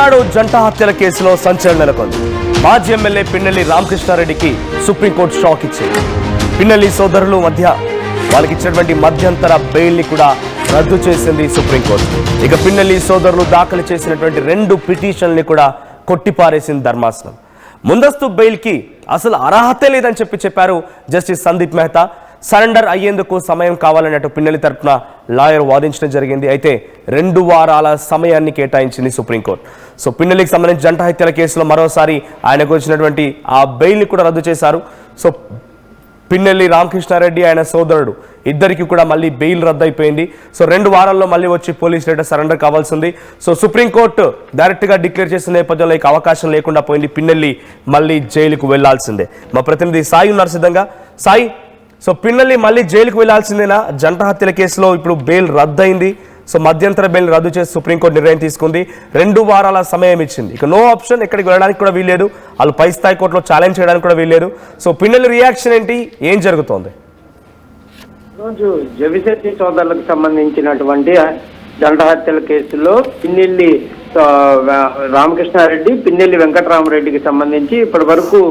తమిళనాడు జంట హత్యల కేసులో సంచలనం నెలకొంది. మాజీ ఎమ్మెల్యే పిన్నెల్లి రామకృష్ణారెడ్డికి సుప్రీంకోర్టు షాక్ ఇచ్చింది. పిన్నెల్లి సోదరుల మధ్య వాళ్ళకి ఇచ్చినటువంటి మధ్యంతర బెయిల్ ని కూడా రద్దు చేసింది సుప్రీంకోర్టు. ఇక పిన్నెల్లి సోదరులు దాఖలు చేసినటువంటి 2 పిటిషన్లని కూడా కొట్టిపారేసింది ధర్మాసనం. ముందస్తు బెయిల్ కి అసలు అర్హతే లేదని చెప్పారు జస్టిస్ సందీప్ మెహతా. సరెండర్ అయ్యేందుకు సమయం కావాలన్నట్టు పిన్నెల్లి తరపున లాయర్ వాదించడం జరిగింది. అయితే 2 వారాల సమయాన్ని కేటాయించింది సుప్రీంకోర్టు. సో పిన్నెల్లికి సంబంధించి జంట హత్యల కేసులో మరోసారి ఆయనకు వచ్చినటువంటి ఆ బెయిల్ని కూడా రద్దు చేశారు. సో పిన్నెల్లి రామకృష్ణారెడ్డి ఆయన సోదరుడు ఇద్దరికి కూడా మళ్ళీ బెయిల్ రద్దు అయిపోయింది. సో 2 వారాల్లో మళ్ళీ వచ్చి పోలీస్ స్టేషన్ సరెండర్ కావాల్సింది. సో సుప్రీంకోర్టు డైరెక్ట్గా డిక్లేర్ చేసిన నేపథ్యంలో ఇక అవకాశం లేకుండా పోయింది. పిన్నెల్లి మళ్ళీ జైలుకు వెళ్లాల్సిందే. మా ప్రతినిధి సాయి ఉన్నారు సిద్ధంగా. సాయి, సో పిన్నెల్లి మళ్ళీ జైలుకు వెళ్లాల్సిందేనా? జంట హత్యల కేసులో ఇప్పుడు బెయిల్ రద్దయింది. సో మధ్యంతర బెయిల్ రద్దు చేసి సుప్రీంకోర్టు నిర్ణయం తీసుకుంది. 2 వారాల సమయం ఇచ్చింది. ఇక నో ఆప్షన్, ఎక్కడికి వెళ్ళడానికి కూడా వీల్లేదు. వాళ్ళు పై స్థాయి కోర్టులో ఛాలెంజ్ చేయడానికి కూడా వీల్లేదు. సో పిన్నెల్లి రియాక్షన్ ఏంటి, ఏం జరుగుతోంది? రోజు జవిశెట్టి సోదరులకు సంబంధించినటువంటి జంట హత్యల కేసులో పిన్నెల్లి రామకృష్ణారెడ్డి, పిన్నెల్లి వెంకటరామరెడ్డికి సంబంధించి ఇప్పటి వరకు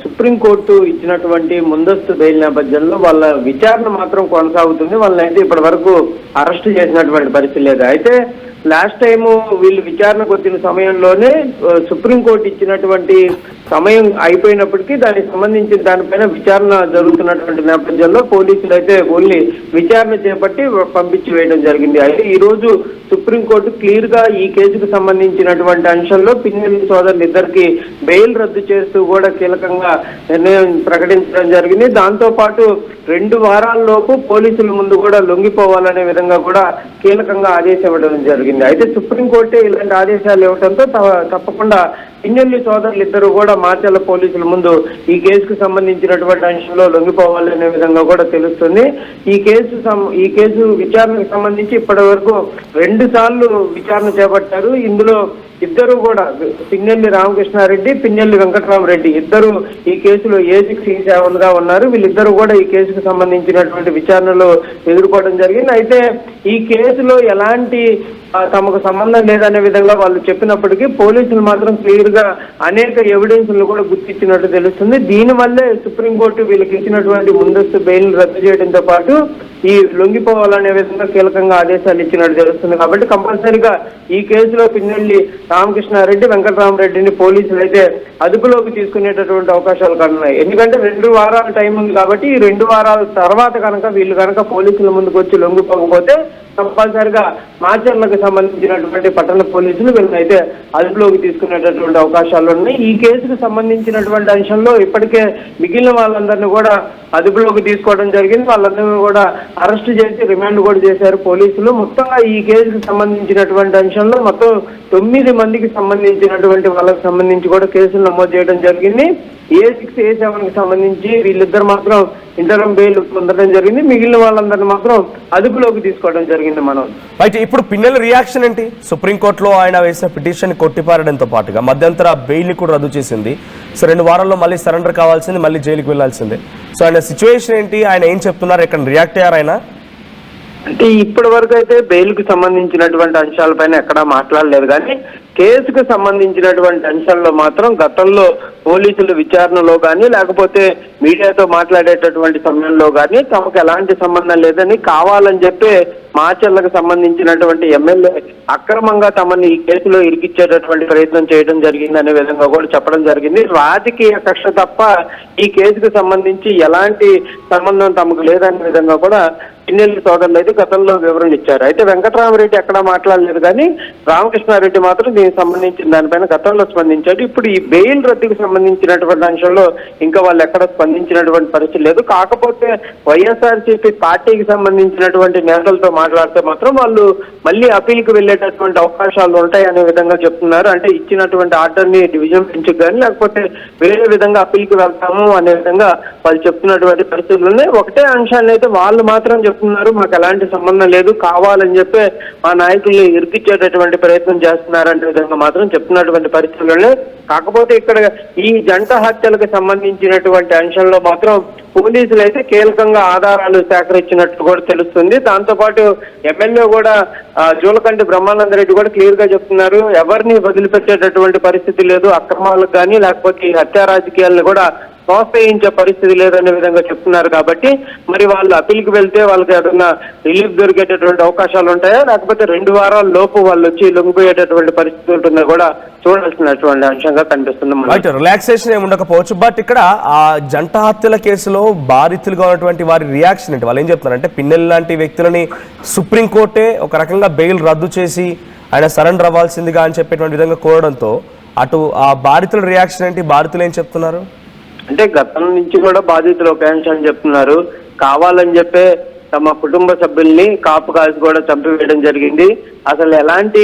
సుప్రీంకోర్టు ఇచ్చినటువంటి ముందస్తు బెయిల్ నేపథ్యంలో వాళ్ళ విచారణ మాత్రం కొనసాగుతుంది. వాళ్ళని అయితే ఇప్పటి వరకు అరెస్ట్ చేసినటువంటి పరిస్థితి లేదు. అయితే లాస్ట్ టైము వీళ్ళు విచారణకు వచ్చిన సమయంలోనే సుప్రీంకోర్టు ఇచ్చినటువంటి సమయం అయిపోయినప్పటికీ దానికి సంబంధించిన దానిపైన విచారణ జరుగుతున్నటువంటి నేపథ్యంలో పోలీసులు అయితే ఓన్లీ విచారణ చేపట్టి పంపించి వేయడం జరిగింది. అయితే ఈ రోజు సుప్రీంకోర్టు క్లియర్ గా ఈ కేసుకు సంబంధించినటువంటి అంశంలో పిన్నెల్లి సోదరులు ఇద్దరికి బెయిల్ రద్దు చేస్తూ కూడా కీలకంగా నిర్ణయం ప్రకటించడం జరిగింది. దాంతో పాటు 2 వారాల్లోపు పోలీసుల ముందు కూడా లొంగిపోవాలనే విధంగా కూడా కీలకంగా ఆదేశం ఇవ్వడం జరిగింది. అయితే సుప్రీంకోర్టే ఇలాంటి ఆదేశాలు ఇవ్వడంతో తప్పకుండా పిన్నెల్లి సోదరులు ఇద్దరు కూడా మార్చర్ల పోలీసుల ముందు ఈ కేసుకు సంబంధించినటువంటి అంశంలో లొంగిపోవాలనే విధంగా కూడా తెలుస్తుంది. ఈ కేసు విచారణకు సంబంధించి ఇప్పటి వరకు 2 సార్లు విచారణ చేపట్టారు. ఇందులో ఇద్దరు కూడా పిన్నెల్లి రామకృష్ణారెడ్డి, పిన్నెల్లి వెంకటరామరెడ్డి ఇద్దరు ఈ కేసులో A6, E7 గా ఉన్నారు. వీళ్ళిద్దరూ కూడా ఈ కేసుకు సంబంధించినటువంటి విచారణలో ఎదుర్కోవడం జరిగింది. అయితే ఈ కేసులో ఎలాంటి తమకు సంబంధం లేదనే విధంగా వాళ్ళు చెప్పినప్పటికీ పోలీసులు మాత్రం క్లియర్ గా అనేక ఎవిడెన్స్లు కూడా గుర్తించినట్టు తెలుస్తుంది. దీనివల్లే సుప్రీంకోర్టు వీళ్ళకి ఇచ్చినటువంటి ముందస్తు బెయిల్ రద్దు చేయడంతో పాటు ఈ లొంగిపోవాలనే విధంగా కీలకంగా ఆదేశాలు ఇచ్చినట్టు తెలుస్తుంది. కాబట్టి కంపల్సరీగా ఈ కేసులో పిన్నెల్లి రామకృష్ణారెడ్డి, వెంకటరామరెడ్డిని పోలీసులు అయితే అదుపులోకి తీసుకునేటటువంటి అవకాశాలు కనున్నాయి. ఎందుకంటే 2 వారాల టైం ఉంది కాబట్టి ఈ 2 వారాల తర్వాత వీళ్ళు కనుక పోలీసుల ముందుకు వచ్చి లొంగిపోకపోతే కంపల్సరిగా మాచర్లకు సంబంధించినటువంటి పట్టణ పోలీసులు వీళ్ళనైతే అదుపులోకి తీసుకునేటటువంటి అవకాశాలు ఉన్నాయి. ఈ కేసుకు సంబంధించినటువంటి అంశంలో ఇప్పటికే మిగిలిన వాళ్ళందరినీ కూడా అదుపులోకి తీసుకోవడం జరిగింది. వాళ్ళందరినీ కూడా అరెస్ట్ చేసి రిమాండ్ కూడా చేశారు పోలీసులు. మొత్తంగా ఈ కేసుకు సంబంధించినటువంటి అంశంలో మొత్తం 9 మందికి సంబంధించినటువంటి వాళ్ళకి సంబంధించి కూడా కేసులు నమోదు చేయడం జరిగింది. A6, A7 కి సంబంధించి వీళ్ళిద్దరు మాత్రం ఇంటరం బెయిల్ పొందడం జరిగింది. మిగిలిన వాళ్ళందరినీ మాత్రం అదుపులోకి తీసుకోవడం జరిగింది. మనం అయితే ఇప్పుడు పిన్నెల్లి రియాక్షన్ ఏంటి? సుప్రీంకోర్టులో ఆయన వేసిన పిటిషన్ కొట్టిపారడంతో పాటుగా మధ్యంతర బెయిల్ కూడా రద్దు చేసింది. సో 2 వారాల్లో మళ్ళీ సరెండర్ కావాల్సింది, మళ్ళీ జైలుకి వెళ్లాల్సిందే. సో ఆయన సిచ్యువేషన్ ఏంటి, ఆయన ఏం చెప్తున్నారు, ఎక్కడ రియాక్ట్ అయ్యారు ఆయన? అంటే ఇప్పటి వరకు అయితే బెయిల్ కు సంబంధించినటువంటి అంశాలపైన ఎక్కడా మాట్లాడలేదు. కానీ కేసుకు సంబంధించినటువంటి అంశాల్లో మాత్రం గతంలో పోలీసులు విచారణలో కానీ లేకపోతే మీడియాతో మాట్లాడేటటువంటి సమయంలో కానీ తమకు ఎలాంటి సంబంధం లేదని కావాలని చెప్పి మాచర్లకు సంబంధించినటువంటి ఎమ్మెల్యే అక్రమంగా తమని ఈ కేసులో ఇరికిచ్చేటటువంటి ప్రయత్నం చేయడం జరిగింది అనే విధంగా కూడా చెప్పడం జరిగింది. రాజకీయ కక్ష తప్ప ఈ కేసుకు సంబంధించి ఎలాంటి సంబంధం తమకు లేదనే విధంగా కూడా పిన్నెల్లి సోదరులు అయితే గతంలో వివరణ ఇచ్చారు. అయితే వెంకటరామరెడ్డి ఎక్కడా మాట్లాడలేదు. కానీ రామకృష్ణారెడ్డి మాత్రం దీనికి సంబంధించిన దానిపైన గతంలో స్పందించాడు. ఇప్పుడు ఈ బెయిల్ రద్దుకు సంబంధించినటువంటి అంశంలో ఇంకా వాళ్ళు ఎక్కడ స్పందించినటువంటి పరిస్థితి లేదు. కాకపోతే వైఎస్ఆర్సీపీ పార్టీకి సంబంధించినటువంటి నేతలతో మాట్లాడితే మాత్రం వాళ్ళు మళ్ళీ అప్పీల్కి వెళ్ళేటటువంటి అవకాశాలు ఉంటాయి అనే విధంగా చెప్తున్నారు. అంటే ఇచ్చినటువంటి ఆర్డర్ని డివిజన్ బెంచ్కి కానీ లేకపోతే వేరే విధంగా అప్పీల్కి వెళ్తాము అనే విధంగా వాళ్ళు చెప్తున్నటువంటి పరిస్థితులు ఉన్నాయి. ఒకటే అంశాన్ని అయితే వాళ్ళు మాత్రం చెప్తున్నారు, మాకు ఎలాంటి సంబంధం లేదు, కావాలని చెప్పి మా నాయకుల్ని ఇరికిచ్చేటటువంటి ప్రయత్నం చేస్తున్నారంటే విధంగా మాత్రం చెప్తున్నటువంటి పరిస్థితుల్లో. కాకపోతే ఇక్కడ ఈ జంట హత్యలకు సంబంధించినటువంటి అంశంలో మాత్రం పోలీసులు అయితే కీలకంగా ఆధారాలు సేకరించినట్లు కూడా తెలుస్తుంది. దాంతో పాటు ఎమ్మెల్యే కూడా జూలకంటి బ్రహ్మానంద రెడ్డి కూడా క్లియర్ గా చెప్తున్నారు, ఎవరిని వదిలిపెట్టేటటువంటి పరిస్థితి లేదు, అక్రమాలకు కానీ లేకపోతే ఈ హత్యా రాజకీయాలను కూడా ప్రోత్సహించే పరిస్థితి లేదనే విధంగా చెప్తున్నారు. కాబట్టి మరి వాళ్ళు అప్పీల్కి వెళ్తే వాళ్ళకి ఏదైనా రిలీఫ్ దొరికేటటువంటి అవకాశాలు ఉంటాయా, లేకపోతే 2 వారాల లోపు వాళ్ళు వచ్చి లొంగిపోయేటటువంటి పరిస్థితి ఉంటుందో కూడా చూడాల్సినటువంటి అంశంగా కనిపిస్తుంది. రిలాక్సేషన్ ఏమి ఉండకపోవచ్చు, బట్ ఇక్కడ ఆ జంట హత్యల కేసులో బాధితులుగా ఉన్నటువంటి వారి రియాక్షన్ ఏంటి? వాళ్ళు ఏం చెప్తున్నారంటే పిన్నెల్లి లాంటి వ్యక్తులని సుప్రీంకోర్టే ఒక రకంగా బెయిల్ రద్దు చేసి ఆయన సరెండర్ అవ్వాల్సిందిగా అని చెప్పేటువంటి విధంగా కోరడంతో అటు ఆ బాధితుల రియాక్షన్ ఏంటి? బాధితులు ఏం చెప్తున్నారు అంటే గతం నుంచి కూడా బాధితులు ఒక అంశాన్ని చెప్తున్నారు, కావాలని చెప్పే తమ కుటుంబ సభ్యుల్ని కాపు కాల్చి కూడా చంపివేయడం జరిగింది. అసలు ఎలాంటి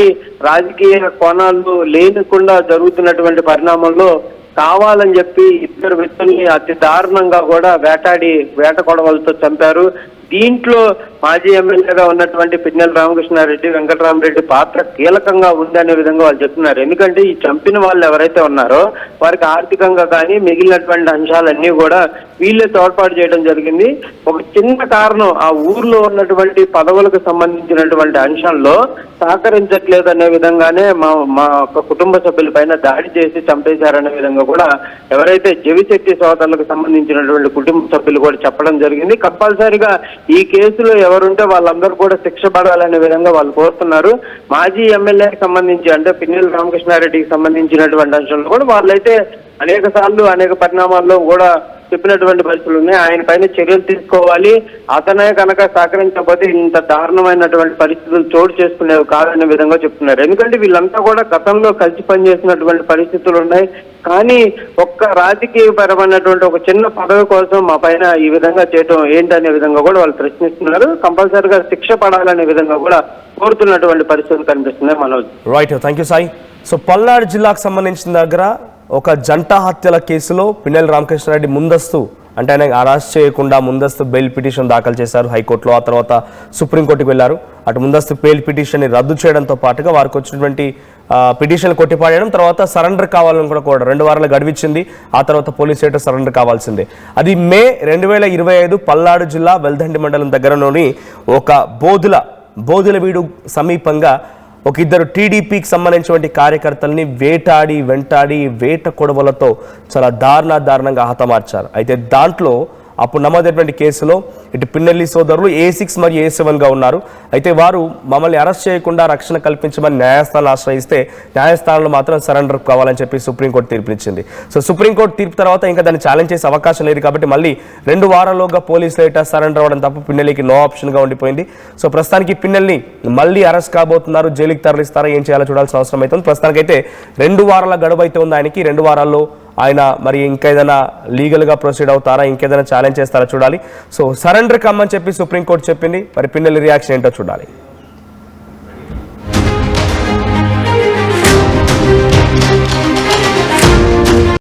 రాజకీయ కోణాలు లేకుండా జరుగుతున్నటువంటి పరిణామంలో కావాలని చెప్పి 2 వ్యక్తుల్ని అతి దారుణంగా కూడా వేట కొడవలతో చంపారు. దీంట్లో మాజీ ఎమ్మెల్యేగా ఉన్నటువంటి పిన్నెల్లి రామకృష్ణారెడ్డి, వెంకటరామరెడ్డి పాత్ర కీలకంగా ఉందనే విధంగా వాళ్ళు చెప్తున్నారు. ఎందుకంటే ఈ చంపిన వాళ్ళు ఎవరైతే ఉన్నారో వారికి ఆర్థికంగా కానీ మిగిలినటువంటి అంశాలన్నీ కూడా వీళ్ళే తోడ్పాటు చేయడం జరిగింది. ఒక చిన్న కారణం, ఆ ఊర్లో ఉన్నటువంటి పదవులకు సంబంధించినటువంటి అంశంలో సహకరించట్లేదు అనే విధంగానే మా కుటుంబ సభ్యుల పైన దాడి చేసి చంపేశారనే విధంగా కూడా ఎవరైతే జవిశెట్టి సోదరులకు సంబంధించినటువంటి కుటుంబ సభ్యులు కూడా చెప్పడం జరిగింది. కంపల్సరిగా ఈ కేసులో ఎవరుంటే వాళ్ళందరూ కూడా శిక్ష పడాలనే విధంగా వాళ్ళు కోరుతున్నారు. మాజీ ఎమ్మెల్యేకి సంబంధించి అంటే పిన్నెల్లి రామకృష్ణారెడ్డికి సంబంధించినటువంటి అంశంలో కూడా వాళ్ళైతే అనేక పరిణామాల్లో కూడా చెప్పినటువంటి పరిస్థితులు ఉన్నాయి. ఆయన పైన చర్యలు తీసుకోవాలి, అతనే కనుక సహకరించకపోతే ఇంత దారుణమైనటువంటి పరిస్థితులు చోటు చేసుకునేవి కాదనే విధంగా చెప్తున్నారు. ఎందుకంటే వీళ్ళంతా కూడా గతంలో కలిసి పనిచేసినటువంటి పరిస్థితులు ఉన్నాయి. కానీ ఒక్క రాజకీయపరమైనటువంటి ఒక చిన్న పదవి కోసం మా పైన ఈ విధంగా చేయటం ఏంటనే విధంగా కూడా వాళ్ళు ప్రశ్నిస్తున్నారు. కంపల్సరిగా శిక్ష పడాలనే విధంగా కూడా కోరుతున్నటువంటి పరిస్థితులు కనిపిస్తున్నాయి. Manoj. Right, thank you Sai. So Palnadu జిల్లాకు సంబంధించిన దగ్గర ఒక జంట హత్యల కేసులో పిన్నెల్లి రామకృష్ణారెడ్డి ముందస్తు అంటే ఆయన అరెస్ట్ చేయకుండా ముందస్తు బెయిల్ పిటిషన్ దాఖలు చేశారు హైకోర్టులో. ఆ తర్వాత సుప్రీంకోర్టుకు వెళ్లారు. అటు ముందస్తు బెయిల్ పిటిషన్ని రద్దు చేయడంతో పాటుగా వారికి వచ్చినటువంటి పిటిషన్ కొట్టిపాడేయడం, తర్వాత సరెండర్ కావాలని కూడా కోరడం. 2 వారాలు గడివిచ్చింది. ఆ తర్వాత పోలీస్ స్టేషన్ సరెండర్ కావాల్సిందే. అది మే 2025 పల్నాడు జిల్లా వెల్దండి మండలం దగ్గరలోని ఒక బోధులవీడు సమీపంగా ఒక 2 టీడీపీకి సంబంధించినటువంటి కార్యకర్తల్ని వెంటాడి వేట కొడవలతో చాలా దారుణంగా హతమార్చారు. అయితే దాంట్లో అప్పుడు నమోదైనటువంటి కేసులో ఇటు పిన్నెల్లి సోదరులు A6 మరియు A7గా ఉన్నారు. అయితే వారు మమ్మల్ని అరెస్ట్ చేయకుండా రక్షణ కల్పించమని న్యాయస్థానాన్ని ఆశ్రయిస్తే న్యాయస్థానంలో మాత్రం సరెండర్ కావాలని చెప్పి సుప్రీంకోర్టు తీర్పునిచ్చింది. సో సుప్రీంకోర్టు తీర్పు తర్వాత ఇంకా దాన్ని ఛాలెంజ్ చేసే అవకాశం లేదు. కాబట్టి మళ్ళీ 2 వారాల్లోగా పోలీసులు ఏటా సరెండర్ అవ్వడం తప్ప పిన్నెల్లికి నో ఆప్షన్గా ఉండిపోయింది. సో ప్రస్తుతానికి పిన్నెల్ని మళ్ళీ అరెస్ట్ కాబోతున్నారు. జైలుకి తరలిస్తారా, ఏం చేయాలో చూడాల్సిన అవసరం అవుతుంది. ప్రస్తుతానికైతే 2 వారాల గడువు అయితే ఉంది ఆయనకి. 2 వారాల్లో ఆయన మరి ఇంకేదైనా లీగల్గా ప్రొసీడ్ అవుతారా, ఇంకేదైనా ఛాలెంజ్ చేస్తారా చూడాలి. సో సరెండర్ కమ్మని చెప్పి సుప్రీంకోర్టు చెప్పింది. మరి పిన్నెల్లి రియాక్షన్ ఏంటో చూడాలి.